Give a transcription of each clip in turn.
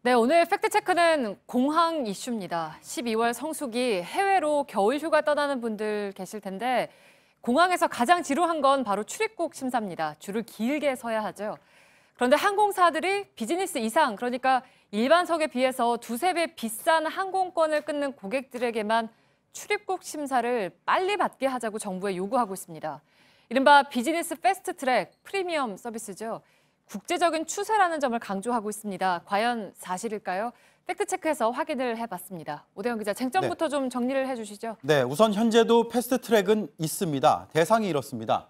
네, 오늘 팩트체크는 공항 이슈입니다. 12월 성수기 해외로 겨울 휴가 떠나는 분들 계실 텐데 공항에서 가장 지루한 건 바로 출입국 심사입니다. 줄을 길게 서야 하죠. 그런데 항공사들이 비즈니스 이상, 그러니까 일반석에 비해서 두세 배 비싼 항공권을 끊는 고객들에게만 출입국 심사를 빨리 받게 하자고 정부에 요구하고 있습니다. 이른바 비즈니스 패스트트랙 프리미엄 서비스죠. 국제적인 추세라는 점을 강조하고 있습니다. 과연 사실일까요? 팩트체크해서 확인을 해봤습니다. 오대영 기자, 쟁점부터 좀 정리를 해주시죠. 네, 우선 현재도 패스트트랙은 있습니다. 대상이 이렇습니다.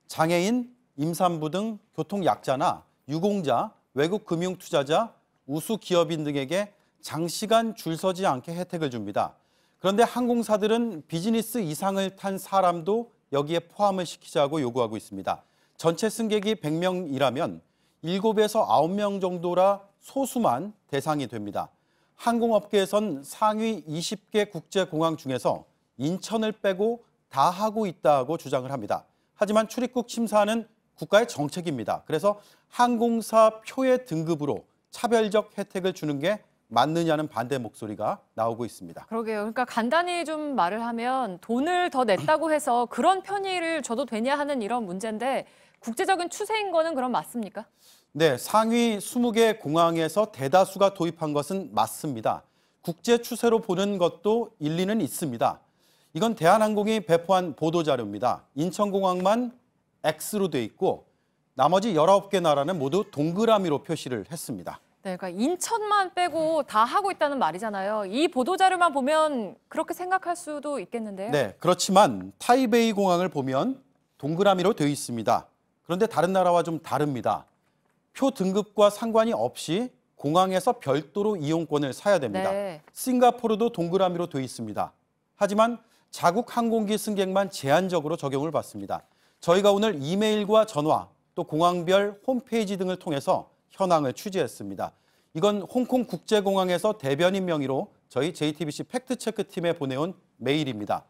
장애인, 임산부 등 교통약자나 유공자, 외국 금융투자자, 우수기업인 등에게 장시간 줄 서지 않게 혜택을 줍니다. 그런데 항공사들은 비즈니스 이상을 탄 사람도 여기에 포함을 시키자고 요구하고 있습니다. 전체 승객이 100명이라면 7에서 9명 정도라 소수만 대상이 됩니다. 항공업계에선 상위 20개 국제공항 중에서 인천을 빼고 다 하고 있다고 주장을 합니다. 하지만 출입국 심사는 국가의 정책입니다. 그래서 항공사 표의 등급으로 차별적 혜택을 주는 게 맞느냐는 반대 목소리가 나오고 있습니다. 그러게요. 그러니까 간단히 좀 말을 하면 돈을 더 냈다고 해서 그런 편의를 줘도 되냐 하는 이런 문제인데 국제적인 추세인 거는 그럼 맞습니까? 네, 상위 20개 공항에서 대다수가 도입한 것은 맞습니다. 국제 추세로 보는 것도 일리는 있습니다. 이건 대한항공이 배포한 보도자료입니다. 인천공항만 X로 돼 있고 나머지 19개 나라는 모두 동그라미로 표시를 했습니다. 네, 그러니까 인천만 빼고 다 하고 있다는 말이잖아요. 이 보도자료만 보면 그렇게 생각할 수도 있겠는데요. 네, 그렇지만 타이베이 공항을 보면 동그라미로 되어 있습니다. 그런데 다른 나라와 좀 다릅니다. 표 등급과 상관이 없이 공항에서 별도로 이용권을 사야 됩니다. 네. 싱가포르도 동그라미로 되어 있습니다. 하지만 자국 항공기 승객만 제한적으로 적용을 받습니다. 저희가 오늘 이메일과 전화, 또 공항별 홈페이지 등을 통해서 현황을 취재했습니다. 이건 홍콩 국제공항에서 대변인 명의로 저희 JTBC 팩트체크팀에 보내온 메일입니다.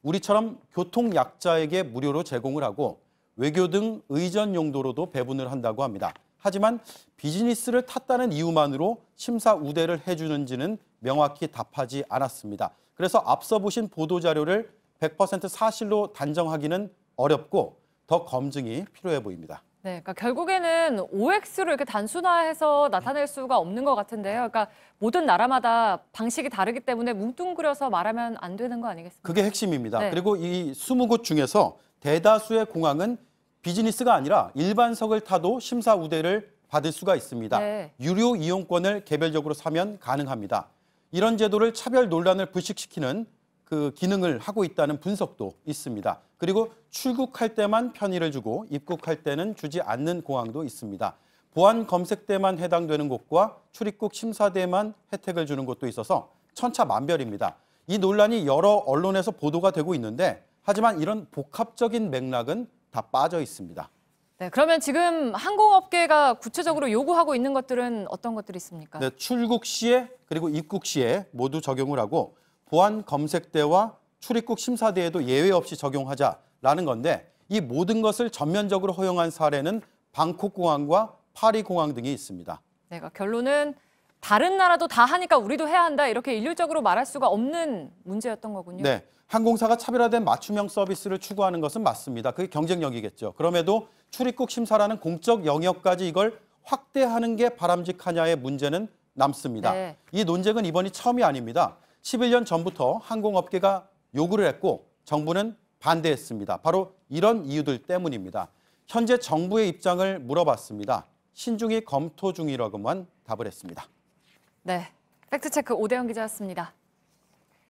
우리처럼 교통약자에게 무료로 제공을 하고 외교 등 의전 용도로도 배분을 한다고 합니다. 하지만 비즈니스를 탔다는 이유만으로 심사 우대를 해주는지는 명확히 답하지 않았습니다. 그래서 앞서 보신 보도자료를 100% 사실로 단정하기는 어렵고 더 검증이 필요해 보입니다. 네, 그러니까 결국에는 OX로 이렇게 단순화해서 나타낼 수가 없는 것 같은데요. 그러니까 모든 나라마다 방식이 다르기 때문에 뭉뚱그려서 말하면 안 되는 거 아니겠습니까? 그게 핵심입니다. 네. 그리고 이 20곳 중에서 대다수의 공항은 비즈니스가 아니라 일반석을 타도 심사 우대를 받을 수가 있습니다. 네. 유료 이용권을 개별적으로 사면 가능합니다. 이런 제도를 차별 논란을 불식시키는 그 기능을 하고 있다는 분석도 있습니다. 그리고 출국할 때만 편의를 주고 입국할 때는 주지 않는 공항도 있습니다. 보안 검색대만 해당되는 곳과 출입국 심사대만 혜택을 주는 곳도 있어서 천차만별입니다. 이 논란이 여러 언론에서 보도가 되고 있는데 하지만 이런 복합적인 맥락은 다 빠져 있습니다. 네, 그러면 지금 항공업계가 구체적으로 요구하고 있는 것들은 어떤 것들이 있습니까? 네, 출국 시에 그리고 입국 시에 모두 적용을 하고 보안 검색대와 출입국 심사대에도 예외 없이 적용하자라는 건데 이 모든 것을 전면적으로 허용한 사례는 방콕 공항과 파리 공항 등이 있습니다. 네, 그러니까 결론은 다른 나라도 다 하니까 우리도 해야 한다 이렇게 일률적으로 말할 수가 없는 문제였던 거군요. 네, 항공사가 차별화된 맞춤형 서비스를 추구하는 것은 맞습니다. 그게 경쟁력이겠죠. 그럼에도 출입국 심사라는 공적 영역까지 이걸 확대하는 게 바람직하냐의 문제는 남습니다. 네. 이 논쟁은 이번이 처음이 아닙니다. 11년 전부터 항공업계가 요구를 했고 정부는 반대했습니다. 바로 이런 이유들 때문입니다. 현재 정부의 입장을 물어봤습니다. 신중히 검토 중이라고만 답을 했습니다. 네, 팩트체크 오대영 기자였습니다.